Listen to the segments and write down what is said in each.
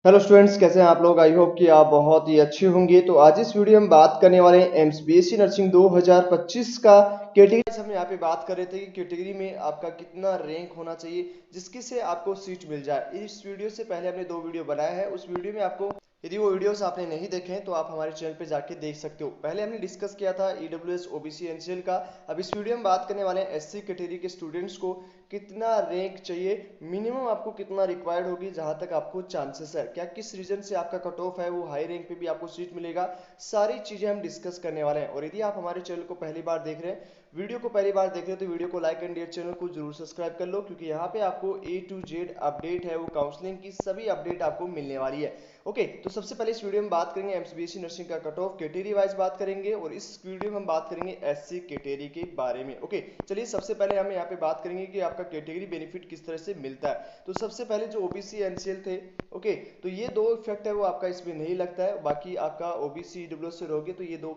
Hello students, कैसे हैं आप लोग। आई होप कि आप बहुत ही अच्छे होंगे। तो आज इस वीडियो में बात करने वाले हैं एम्स बीएससी नर्सिंग 2025 का कैटेगरी। हम यहाँ पे बात कर रहे थे कि कैटेगरी में आपका कितना रैंक होना चाहिए जिसकी से आपको सीट मिल जाए। इस वीडियो से पहले हमने 2 वीडियो बनाया है। उस वीडियो में आपको, यदि वो वीडियोस आपने नहीं देखे हैं तो आप हमारे चैनल पे जाके देख सकते हो। पहले हमने डिस्कस किया था ईडब्ल्यूएस ओबीसी एनसीएल का। अब इस वीडियो में बात करने वाले हैं एससी कैटेगरी के स्टूडेंट्स को कितना रैंक चाहिए, मिनिमम आपको कितना रिक्वायर्ड होगी, जहां तक आपको चांसेस है, क्या किस रीजन से आपका कट ऑफ है, वो हाई रैंक पे भी आपको सीट मिलेगा। सारी चीजें हम डिस्कस करने वाले हैं। और यदि आप हमारे चैनल को पहली बार देख रहे हैं, वीडियो को पहली बार देख रहे हैं, तो वीडियो को लाइक एंड चैनल को जरूर सब्सक्राइब कर लो, क्योंकि यहाँ पे आपको ए टू जेड अपडेट है, वो काउंसलिंग की सभी अपडेट आपको मिलने वाली है। ओके, तो सबसे पहले इस वीडियो में बात करेंगे एमसीबीएसई नर्सिंग का कट ऑफ, कैटेगरी वाइज बात करेंगे, और इस वीडियो में हम बात करेंगे एससी कैटेगरी के बारे में। ओके, चलिए सबसे पहले हम यहाँ पे बात करेंगे कि आपका कैटेगरी बेनिफिट किस तरह से मिलता है। तो सबसे पहले जो ओबीसी एनसीएल थे, ओके, तो ये दो इफेक्ट है वो आपका इसमें नहीं लगता है। बाकी आपका ओबीसी ईडब्ल्यूएस से रहोगे तो ये दो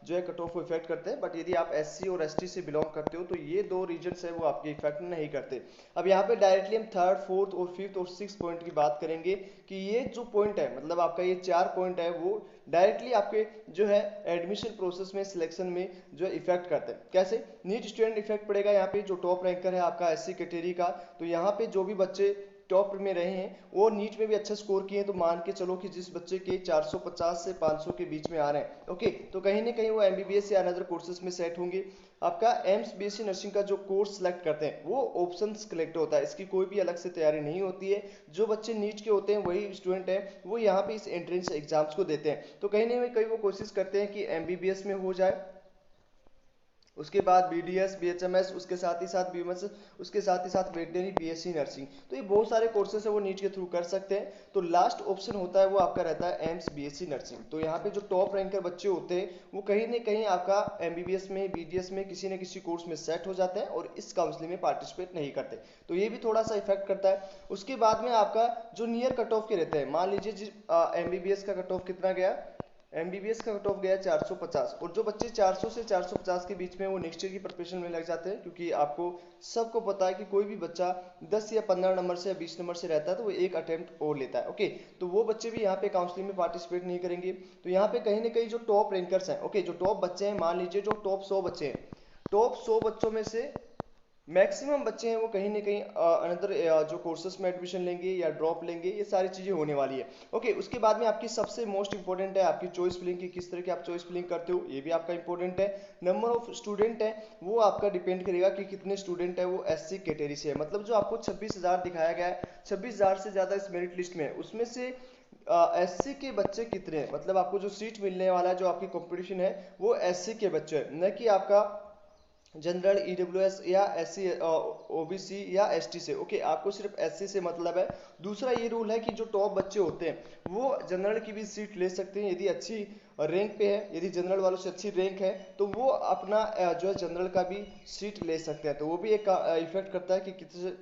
जो है कट ऑफ को इफेक्ट करते हैं। बट यदि आप एससी और एसटी से बिलोंग करते हो तो ये दो रीजन है वो आपके इफेक्ट नहीं करते। अब यहाँ पे डायरेक्टली हम थर्ड, फोर्थ और फिफ्थ और सिक्स पॉइंट की बात करेंगे कि ये जो पॉइंट है, मतलब आपका ये 4 पॉइंट है, वो डायरेक्टली आपके जो है एडमिशन प्रोसेस में, सिलेक्शन में जो इफेक्ट करते हैं। कैसे? नीट स्टूडेंट इफेक्ट पड़ेगा यहाँ पे, जो टॉप रैंकर है आपका एससी कैटेगरी का। तो यहाँ पे जो भी बच्चे टॉप में रहे हैं वो नीट में भी अच्छा स्कोर किए हैं, तो मान के चलो कि जिस बच्चे के 450 से 500 के बीच में आ रहे हैं, ओके, तो कहीं ना कहीं वो एमबीबीएस या अनदर कोर्सेज में सेट होंगे। आपका एम्स बीएससी नर्सिंग का जो कोर्स सेलेक्ट करते हैं वो ऑप्शन कलेक्ट होता है, इसकी कोई भी अलग से तैयारी नहीं होती है। जो बच्चे नीट के होते हैं वही स्टूडेंट है वो यहाँ पे इस एंट्रेंस एग्जाम्स को देते हैं। तो कहीं ना कहीं वो कोशिश करते हैं कि एमबीबीएस में हो जाए, उसके बाद बीडीएस बीएचएमएस, उसके साथ ही साथ बीएमएस, उसके साथ ही साथ वेटनरी बीएससी नर्सिंग। तो ये बहुत सारे कोर्सेज है वो नीट के थ्रू कर सकते हैं। तो लास्ट ऑप्शन होता है वो आपका रहता है एम्स बीएससी नर्सिंग। तो यहाँ पे जो टॉप रैंकर बच्चे होते हैं वो कहीं ना कहीं आपका एमबीबीएस में, बीडीएस में किसी न किसी कोर्स में सेट हो जाते हैं और इस काउंसलिंग में पार्टिसिपेट नहीं करते। तो ये भी थोड़ा सा इफेक्ट करता है। उसके बाद में आपका जो नियर कट ऑफ के रहते हैं, मान लीजिए एमबीबीएस का कट ऑफ कितना गया, एमबीबीएस का कट ऑफ गया 450, और जो बच्चे 400 से 450 के बीच में वो नेक्स्ट ईयर की प्रिपरेशन में लग जाते हैं, क्योंकि आपको सबको पता है कि कोई भी बच्चा 10 या 15 नंबर से या 20 नंबर से रहता है तो वो एक अटेम्प्ट और लेता है। ओके, तो वो बच्चे भी यहाँ पे काउंसलिंग में पार्टिसिपेट नहीं करेंगे। तो यहाँ पे कहीं ना कहीं जो टॉप रैंकर्स हैं, ओके, जो टॉप बच्चे हैं, मान लीजिए जो टॉप 100 बच्चे हैं, टॉप 100 बच्चों में से मैक्सिमम बच्चे हैं वो कहीं ना कहीं अनदर जो कोर्सेस में एडमिशन लेंगे या ड्रॉप लेंगे, ये सारी चीजें होने वाली है। ओके, उसके बाद में आपकी सबसे मोस्ट इंपॉर्टेंट है आपकी चॉइस फिलिंग की, किस तरह की आप चॉइस फिलिंग करते हो, ये भी आपका इंपॉर्टेंट है। नंबर ऑफ स्टूडेंट है वो आपका डिपेंड करेगा कि कितने स्टूडेंट है वो एससी कैटेगरी से है। मतलब जो आपको 26,000 दिखाया गया है, 26,000 से ज्यादा इस मेरिट लिस्ट में है, उसमें से एससी के बच्चे कितने हैं, मतलब आपको जो सीट मिलने वाला है, जो आपकी कंपटीशन है, वो एससी के बच्चे हैं, न कि आपका जनरल ईडब्ल्यूएस या एससी ओबीसी या एसटी से। ओके, आपको सिर्फ एससी से मतलब है। दूसरा ये रूल है कि जो टॉप बच्चे होते हैं वो जनरल की भी सीट ले सकते हैं यदि अच्छी रैंक पे है, यदि जनरल वालों से अच्छी रैंक है तो वो अपना जो है जनरल का भी सीट ले सकते हैं। तो वो भी एक इफेक्ट करता है कि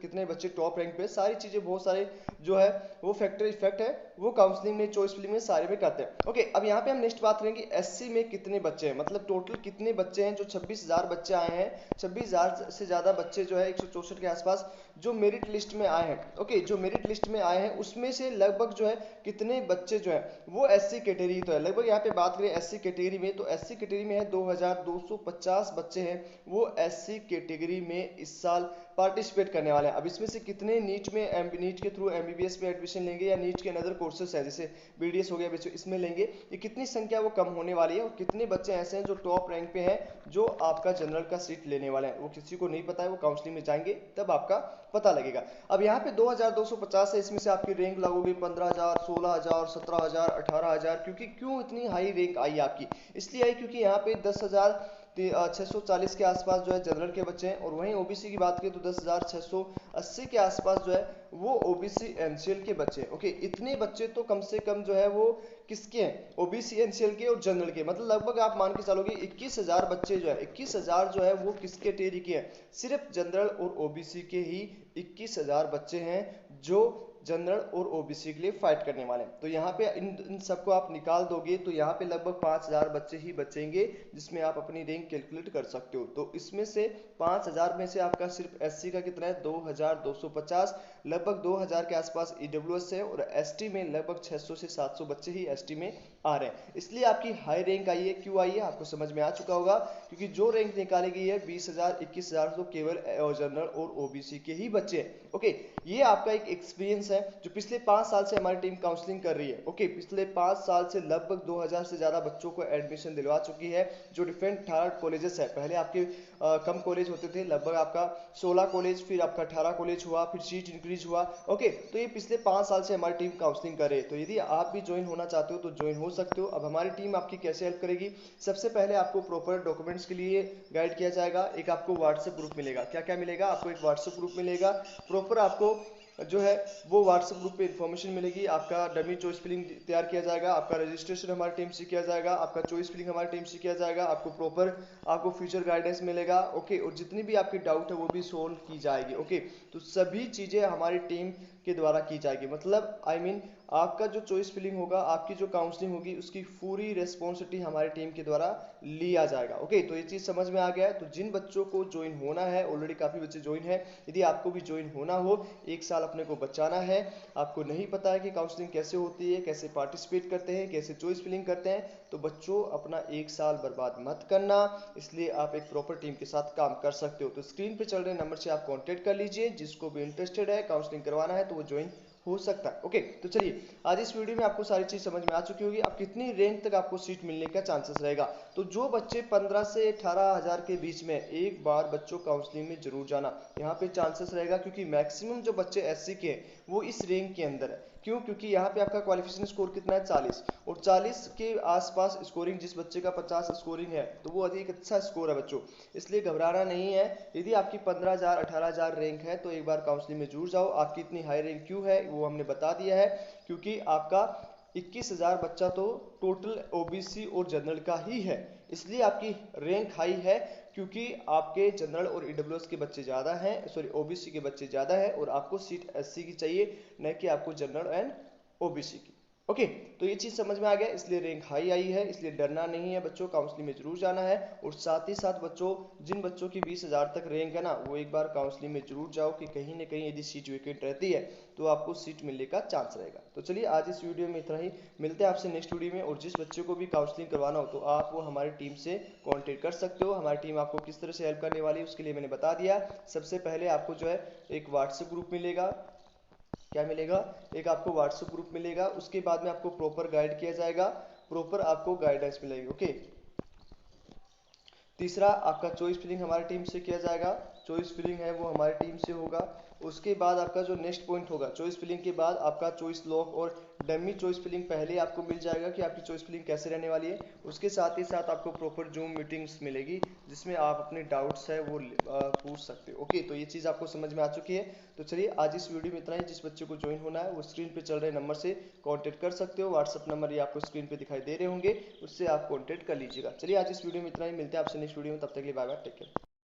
कितने बच्चे टॉप रैंक पे, सारी चीजें बहुत सारे जो है वो फैक्टर इफेक्ट है वो काउंसलिंग में, चॉइस फिलिंग में सारे में करते हैं। ओके, अब यहाँ पे हम नेक्स्ट बात करेंगे एससी में कितने बच्चे हैं, मतलब टोटल कितने बच्चे हैं। जो 26,000 बच्चे आए हैं, 26,000 से ज्यादा बच्चे जो है 164 के आसपास जो मेरिट लिस्ट में आए हैं, ओके, जो मेरिट लिस्ट में आए हैं उसमें से लगभग जो है कितने बच्चे जो है वो एससी कैटेगरी, तो है लगभग यहाँ पे बात करें एससी कैटेगरी में, तो एससी कैटेगरी में है 2,250 बच्चे हैं वो एससी कैटेगरी में इस साल पार्टिसिपेट करने वाले हैं। अब इसमें से कितने नीट में, नीट के थ्रू एमबीबीएस में एडमिशन लेंगे या नीट के अनदर कोर्सेस है जैसे बीडीएस हो गया बच्चों, इसमें लेंगे, ये कितनी संख्या वो कम होने वाली है, और कितने बच्चे ऐसे हैं जो टॉप रैंक पे हैं जो आपका जनरल का सीट लेने वाले हैं, वो किसी को नहीं पता है, वो काउंसलिंग में जाएंगे तब आपका पता लगेगा। अब यहाँ पे 2,250 है, इसमें से आपकी रैंक लगोगी 15,000, 16,000, 17,000, 18,000, क्योंकि क्यों इतनी हाई रैंक आई आपकी, इसलिए आई क्योंकि यहाँ पे 10,000 640 के आसपास जो है जनरल के बच्चे हैं, और वहीं ओबीसी की बात करें तो 10,680 के आसपास जो है वो ओबीसी एनसीएल के बच्चे हैं। ओके, इतने बच्चे तो कम से कम जो है वो किसके हैं, ओबीसी एनसीएल के और जनरल के, मतलब लगभग आप मान के चलोगे 21,000 बच्चे जो है, 21,000 जो है वो किसके कैटेगरी के हैं, सिर्फ जनरल और ओबीसी के ही 21,000 बच्चे हैं जो जनरल और ओबीसी के लिए फाइट करने वाले हैं। तो यहाँ पे इन सबको आप निकाल दोगे तो यहाँ पे लगभग 5000 बच्चे ही बचेंगे, जिसमें आप अपनी रैंक कैलकुलेट कर सकते हो। तो इसमें से 5000 में से आपका सिर्फ एससी का कितना है, 2250, लगभग 2000 के आसपास ईडब्ल्यूएस है, और एसटी में लगभग 600 से 700 बच्चे ही एसटी में आ रहे हैं। इसलिए आपकी हाई रैंक आई है। क्यों आई है आपको समझ में आ चुका होगा, क्योंकि जो रैंक निकाली गई है 20,000 21,000 तो केवल जनरल और ओबीसी के ही बच्चे हैं। ओके, ये आपका एक एक्सपीरियंस है जो पिछले 5 साल से हमारी टीम काउंसलिंग कर रही है। ओके, पिछले 5 साल से लगभग 2000 से ज्यादा बच्चों को एडमिशन दिलवा चुकी है, जो डिफरेंट 18 कॉलेजेस है। पहले आपके कम कॉलेज होते थे, लगभग आपका 16 कॉलेज, फिर आपका 18 कॉलेज हुआ, फिर सीट इंक्रीज हुआ। ओके, तो ये पिछले 5 साल से हमारी टीम काउंसलिंग कर रही है। तो यदि आप भी ज्वाइन होना चाहते हो तो ज्वाइन हो सकते हो। अब हमारी टीम आपकी कैसे हेल्प करेगी, सबसे पहले आपको प्रॉपर डॉक्यूमेंट्स के लिए गाइड किया जाएगा। एक आपको व्हाट्सएप ग्रुप मिलेगा। क्या क्या मिलेगा आपको, एक व्हाट्सएप ग्रुप मिलेगा, प्रॉपर आपको जो है वो व्हाट्सएप ग्रुप पे इन्फॉर्मेशन मिलेगी। आपका डमी चॉइस फिलिंग तैयार किया जाएगा, आपका रजिस्ट्रेशन हमारी टीम से किया जाएगा, आपका चॉइस फिलिंग हमारी टीम से किया जाएगा, आपको प्रॉपर आपको फ्यूचर गाइडेंस मिलेगा। ओके, और जितनी भी आपकी डाउट है वो भी सोल्व की जाएगी। ओके, तो सभी चीजें हमारी टीम के द्वारा की जाएगी। मतलब आई मीन आपका जो चॉइस फिलिंग होगा, आपकी जो काउंसलिंग होगी, उसकी पूरी रेस्पॉन्सिबिलिटी हमारी टीम के द्वारा लिया जाएगा। ओके, तो ये चीज समझ में आ गया है। तो जिन बच्चों को ज्वाइन होना है, ऑलरेडी काफी बच्चे ज्वाइन है, यदि आपको भी ज्वाइन होना हो, एक साल अपने को बचाना है, आपको नहीं पता है कि काउंसलिंग कैसे होती है, कैसे पार्टिसिपेट करते हैं, कैसे चॉइस फिलिंग करते हैं, तो बच्चों अपना एक साल बर्बाद मत करना। इसलिए आप एक प्रॉपर टीम के साथ काम कर सकते हो। तो स्क्रीन पे चल रहे नंबर से आप कांटेक्ट कर लीजिए। जिसको भी इंटरेस्टेड है काउंसलिंग करवाना है तो वो ज्वाइन हो सकता है। ओके, तो चलिए आज इस वीडियो में आपको सारी चीज समझ में आ चुकी होगी। अब कितनी रैंक तक आपको सीट मिलने का चांसेस रहेगा, तो जो बच्चे 15 से 18,000 के बीच में, एक बार बच्चों काउंसलिंग में जरूर जाना। यहाँ पे चांसेस रहेगा, क्योंकि मैक्सिमम जो बच्चे एससी के हैं वो इस रैंक के अंदर है। क्यों, क्योंकि यहाँ पे आपका क्वालिफिकेशन स्कोर कितना है, 40, और 40 के आसपास स्कोरिंग, जिस बच्चे का 50 स्कोरिंग है तो वो अधिक अच्छा स्कोर है बच्चों। इसलिए घबराना नहीं है। यदि आपकी 15,000 18,000 रैंक है तो एक बार काउंसलिंग में जरूर जाओ। आपकी इतनी हाई रैंक क्यों है वो हमने बता दिया है, क्योंकि आपका 21,000 बच्चा तो टोटल ओबीसी और जनरल का ही है, इसलिए आपकी रैंक हाई है। क्योंकि आपके जनरल और ईडब्ल्यूएस के बच्चे ज्यादा हैं, सॉरी ओबीसी के बच्चे ज्यादा हैं, और आपको सीट एससी की चाहिए, न कि आपको जनरल एंड ओबीसी की। ओके, तो ये चीज समझ में आ गया, इसलिए रैंक हाई आई है। इसलिए डरना नहीं है बच्चों, काउंसलिंग में जरूर जाना है। और साथ ही साथ बच्चों, जिन बच्चों की 20,000 तक रैंक है ना, वो एक बार काउंसलिंग में जरूर जाओ, कि कहीं ना कहीं यदि सीट वेकेंट रहती है तो आपको सीट मिलने का चांस रहेगा। तो चलिए आज इस वीडियो में इतना ही, मिलते हैं आपसे नेक्स्ट वीडियो में। और जिस बच्चे को भी काउंसलिंग करवाना हो तो आप वो हमारी टीम से कॉन्टेक्ट कर सकते हो। हमारी टीम आपको किस तरह से हेल्प करने वाली है उसके लिए मैंने बता दिया। सबसे पहले आपको जो है एक व्हाट्सएप ग्रुप मिलेगा। क्या मिलेगा, एक आपको व्हाट्सएप ग्रुप मिलेगा, उसके बाद में आपको प्रॉपर गाइड किया जाएगा, प्रॉपर आपको गाइडेंस मिलेगी। ओके, तीसरा आपका चॉइस फिलिंग हमारी टीम से किया जाएगा, चॉइस फिलिंग है वो हमारी टीम से होगा। उसके बाद आपका जो नेक्स्ट पॉइंट होगा, चॉइस फिलिंग के बाद आपका चॉइस लॉक और डमी चॉइस फिलिंग पहले आपको मिल जाएगा कि आपकी चॉइस फिलिंग कैसे रहने वाली है। उसके साथ ही साथ आपको प्रॉपर जूम मीटिंग्स मिलेगी, जिसमें आप अपने डाउट्स है वो पूछ सकते हो। ओके, तो ये चीज़ आपको समझ में आ चुकी है। तो चलिए आज इस वीडियो में इतना ही। जिस बच्चे को ज्वाइन होना है वो स्क्रीन पे चल रहे नंबर से कांटेक्ट कर सकते हो। व्हाट्सएप नंबर ये आपको स्क्रीन पे दिखाई दे रहे होंगे, उससे आप कांटेक्ट कर लीजिएगा। चलिए आज इस वीडियो में इतना ही, मिलते हैं आपसे नेक्स्ट वीडियो में, तब तक के लिए बाय बाय, टेक केयर।